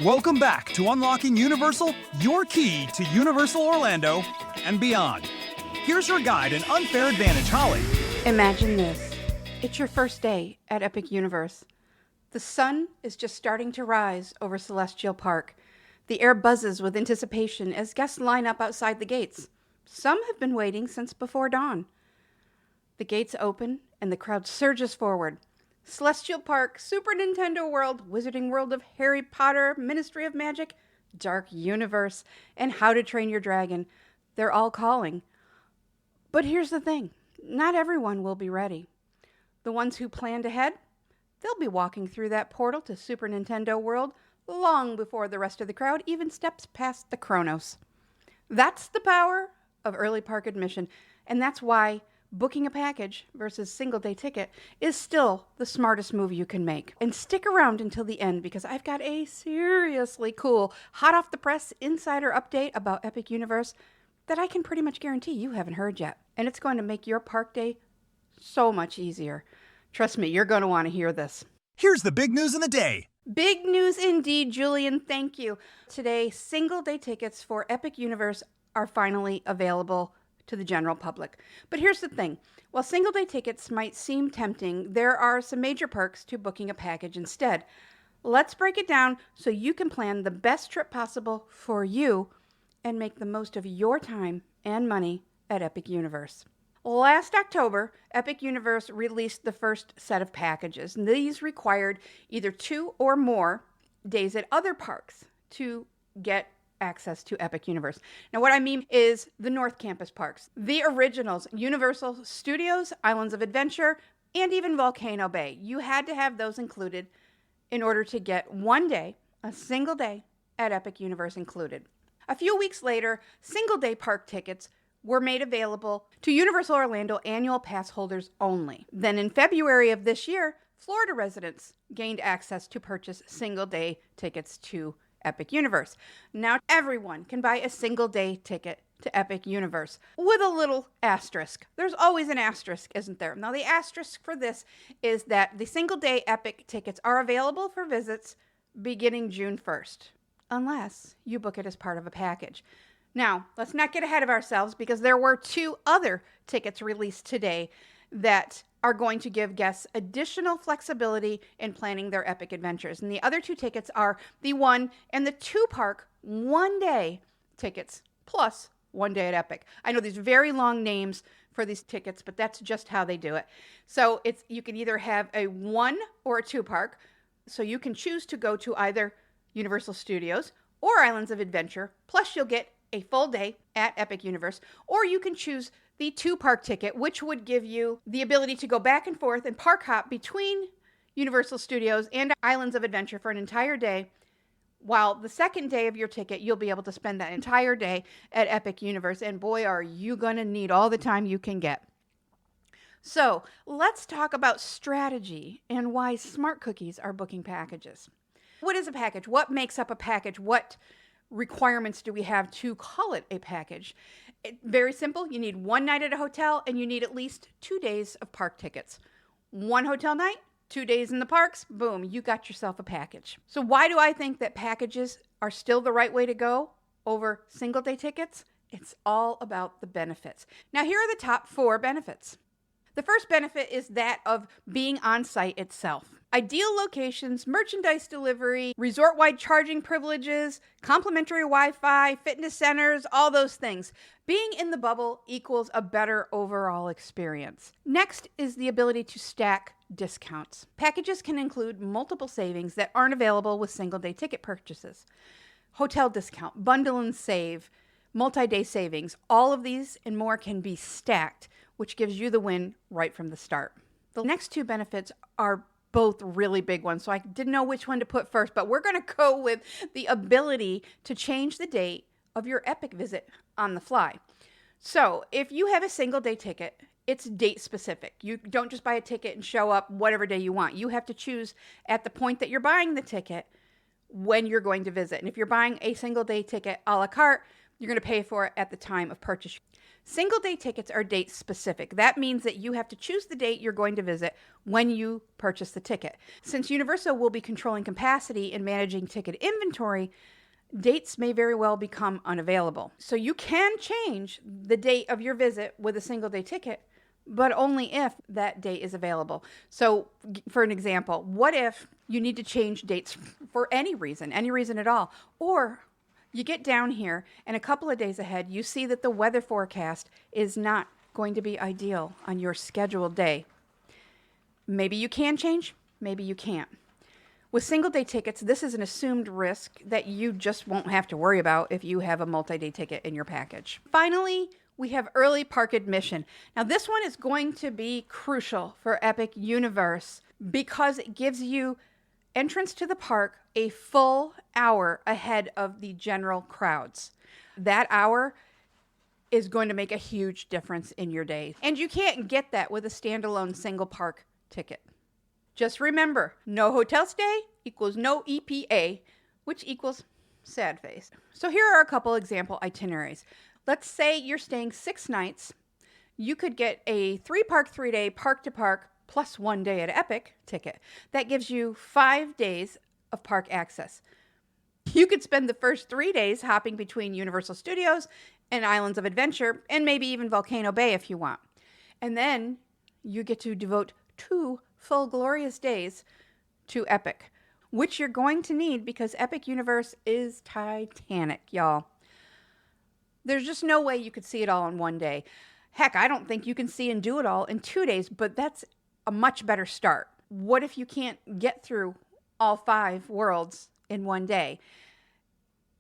Welcome back to Unlocking Universal, your key to Universal Orlando and beyond. Here's your guide and unfair advantage, Holly. Imagine this. It's your first day at Epic Universe. The sun is just starting to rise over Celestial Park. The air buzzes with anticipation as guests line up outside the gates. Some have been waiting since before dawn. The gates open and the crowd surges forward. Celestial Park, Super Nintendo World, Wizarding World of Harry Potter, Ministry of Magic, Dark Universe, and How to Train Your Dragon. They're all calling. But here's the thing. Not everyone will be ready. The ones who planned ahead, they'll be walking through that portal to Super Nintendo World long before the rest of the crowd even steps past the Chronos. That's the power of early park admission, and that's why booking a package versus single-day ticket is still the smartest move you can make. And stick around until the end because I've got a seriously cool, hot-off-the-press insider update about Epic Universe that I can pretty much guarantee you haven't heard yet. And it's going to make your park day so much easier. Trust me, you're going to want to hear this. Here's the big news of the day. Big news indeed, Julian. Thank you. Today, single-day tickets for Epic Universe are finally available to the general public. But here's the thing. While single-day tickets might seem tempting, there are some major perks to booking a package instead. Let's break it down so you can plan the best trip possible for you and make the most of your time and money at Epic Universe. Last October, Epic Universe released the first set of packages. And these required either 2 or more days at other parks to get access to Epic Universe. Now, what I mean is the North Campus parks, the originals, Universal Studios, Islands of Adventure, and even Volcano Bay. You had to have those included in order to get one day, a single day, at Epic Universe included. A few weeks later, single-day park tickets were made available to Universal Orlando annual pass holders only. Then in February of this year, Florida residents gained access to purchase single-day tickets to Epic Universe. Now everyone can buy a single-day ticket to Epic Universe with a little asterisk. There's always an asterisk, isn't there? Now the asterisk for this is that the single-day Epic tickets are available for visits beginning June 1st, unless you book it as part of a package. Now, let's not get ahead of ourselves because there were 2 other tickets released today that are going to give guests additional flexibility in planning their epic adventures. And the other 2 tickets are the 1 and the 2 park 1-day tickets plus 1 day at Epic. I know these very long names for these tickets, but that's just how they do it. So you can either have a 1 or a 2 park. So you can choose to go to either Universal Studios or Islands of Adventure, plus you'll get a full day at Epic Universe, or you can choose the 2 park ticket, which would give you the ability to go back and forth and park hop between Universal Studios and Islands of Adventure for an entire day, while the second day of your ticket, you'll be able to spend that entire day at Epic Universe, and boy, are you going to need all the time you can get. So let's talk about strategy and why Smart Cookies are booking packages. What is a package? What makes up a package? What requirements do we have to call it a package? Very simple. You need 1 night at a hotel and you need at least 2 days of park tickets. 1 hotel night, 2 days in the parks, boom, you got yourself a package. So why do I think that packages are still the right way to go over single day tickets? It's all about the benefits. Now here are the top 4 benefits. The first benefit is that of being on site itself. Ideal locations, merchandise delivery, resort-wide charging privileges, complimentary Wi-Fi, fitness centers, all those things. Being in the bubble equals a better overall experience. Next is the ability to stack discounts. Packages can include multiple savings that aren't available with single-day ticket purchases. Hotel discount, bundle and save, multi-day savings, all of these and more can be stacked, which gives you the win right from the start. The next 2 benefits are both really big ones, so I didn't know which one to put first, but we're going to go with the ability to change the date of your Epic visit on the fly. So if you have a single day ticket, it's date specific. You don't just buy a ticket and show up whatever day you want. You have to choose at the point that you're buying the ticket when you're going to visit. And if you're buying a single day ticket a la carte, You're going to pay for it at the time of purchase. Single day tickets are date specific. That means that you have to choose the date you're going to visit when you purchase the ticket. Since Universal will be controlling capacity and managing ticket inventory, dates may very well become unavailable. So you can change the date of your visit with a single day ticket, but only if that date is available. So for an example, what if you need to change dates for any reason at all? Or you get down here and a couple of days ahead, you see that the weather forecast is not going to be ideal on your scheduled day. Maybe you can change, maybe you can't. With single day tickets, this is an assumed risk that you just won't have to worry about if you have a multi-day ticket in your package. Finally, we have early park admission. Now this one is going to be crucial for Epic Universe because it gives you entrance to the park a full hour ahead of the general crowds. That hour is going to make a huge difference in your day. And you can't get that with a standalone single park ticket. Just remember, no hotel stay equals no EPA, which equals sad face. So here are a couple example itineraries. Let's say you're staying 6 nights. You could get a 3-park, 3-day park to park plus 1 day at Epic ticket. That gives you 5 days of park access. You could spend the first 3 days hopping between Universal Studios and Islands of Adventure and maybe even Volcano Bay if you want. And then you get to devote 2 full glorious days to Epic, which you're going to need because Epic Universe is titanic, y'all. There's just no way you could see it all in 1 day. Heck, I don't think you can see and do it all in 2 days, but that's a much better start. What if you can't get through all 5 worlds in 1 day?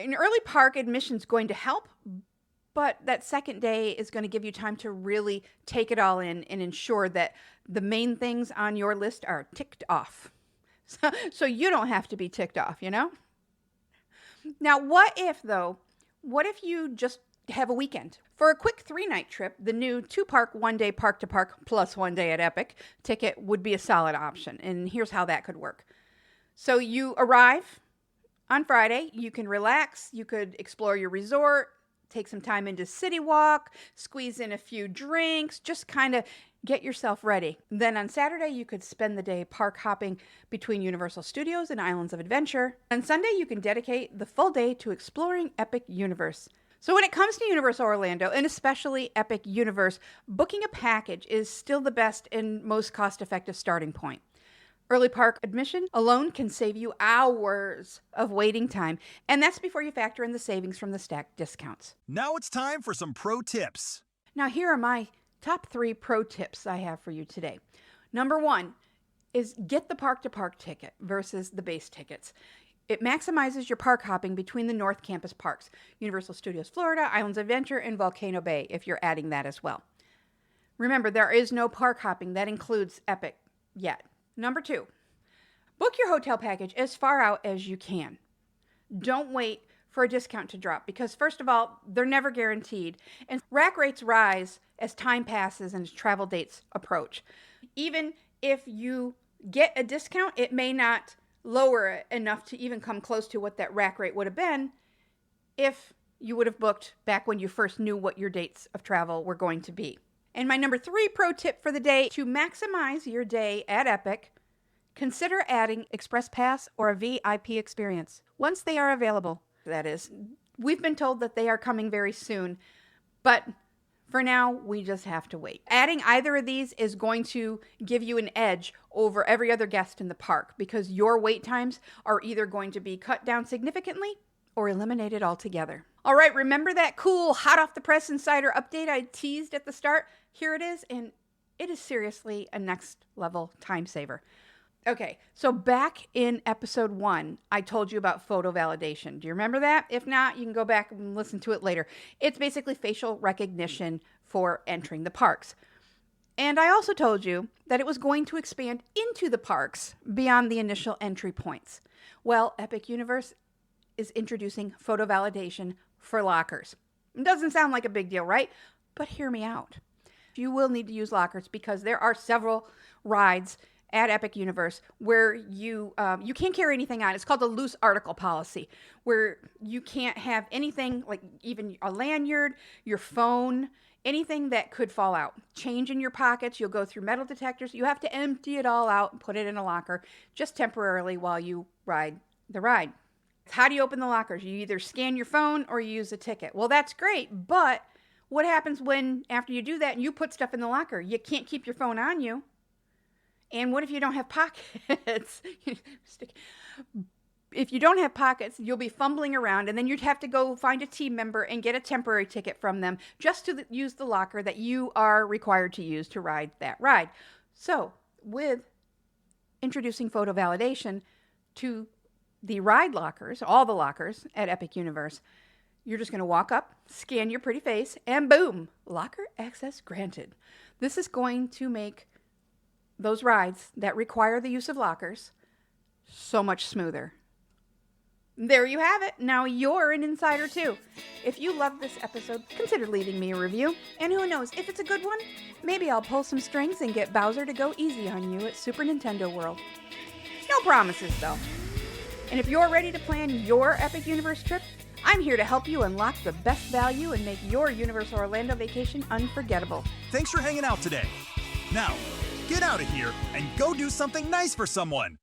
An early park admission is going to help, but that second day is going to give you time to really take it all in and ensure that the main things on your list are ticked off. So you don't have to be ticked off, you know? Now, what if you just have a weekend? For a quick 3-night trip, the new 2-park, 1-day park to park plus 1 day at Epic ticket would be a solid option. And here's how that could work. So you arrive on Friday, you can relax, you could explore your resort, take some time into City Walk, squeeze in a few drinks, just kind of get yourself ready. Then on Saturday, you could spend the day park hopping between Universal Studios and Islands of Adventure. On Sunday, you can dedicate the full day to exploring Epic Universe. So when it comes to Universal Orlando, and especially Epic Universe, booking a package is still the best and most cost-effective starting point. Early park admission alone can save you hours of waiting time, and that's before you factor in the savings from the stacked discounts. Now it's time for some pro tips. Now here are my top 3 pro tips I have for you today. Number 1 is get the park-to-park ticket versus the base tickets. It maximizes your park hopping between the North Campus parks, Universal Studios Florida, Islands of Adventure, and Volcano Bay, if you're adding that as well. Remember, there is no park hopping that includes Epic yet. Number 2, book your hotel package as far out as you can. Don't wait for a discount to drop because, first of all, they're never guaranteed, and rack rates rise as time passes and as travel dates approach. Even if you get a discount, it may not lower it enough to even come close to what that rack rate would have been if you would have booked back when you first knew what your dates of travel were going to be. And my number 3 pro tip for the day, to maximize your day at Epic, consider adding Express Pass or a VIP experience. Once they are available, that is. We've been told that they are coming very soon, but for now, we just have to wait. Adding either of these is going to give you an edge over every other guest in the park because your wait times are either going to be cut down significantly or eliminated altogether. All right, remember that cool hot off the press insider update I teased at the start? Here it is, and it is seriously a next level time saver. Okay, so back in episode 1, I told you about photo validation. Do you remember that? If not, you can go back and listen to it later. It's basically facial recognition for entering the parks. And I also told you that it was going to expand into the parks beyond the initial entry points. Well, Epic Universe is introducing photo validation for lockers. It doesn't sound like a big deal, right? But hear me out. You will need to use lockers because there are several rides at Epic Universe where you can't carry anything on. It's called the loose article policy, where you can't have anything like even a lanyard, your phone, anything that could fall out. Change in your pockets. You'll go through metal detectors. You have to empty it all out and put it in a locker just temporarily while you ride the ride. How do you open the lockers? You either scan your phone or you use a ticket. Well, that's great, but what happens when after you do that and you put stuff in the locker? You can't keep your phone on you. And what if you don't have pockets? If you don't have pockets, you'll be fumbling around, and then you'd have to go find a team member and get a temporary ticket from them just to use the locker that you are required to use to ride that ride. So, with introducing photo validation to the ride lockers, all the lockers at Epic Universe, you're just going to walk up, scan your pretty face, and boom, locker access granted. This is going to make those rides that require the use of lockers so much smoother. There you have it. Now you're an insider too. If you love this episode, consider leaving me a review. And who knows, if it's a good one, maybe I'll pull some strings and get Bowser to go easy on you at Super Nintendo World. No promises though. And if you're ready to plan your Epic Universe trip, I'm here to help you unlock the best value and make your Universal Orlando vacation unforgettable. Thanks for hanging out today. Now, get out of here and go do something nice for someone.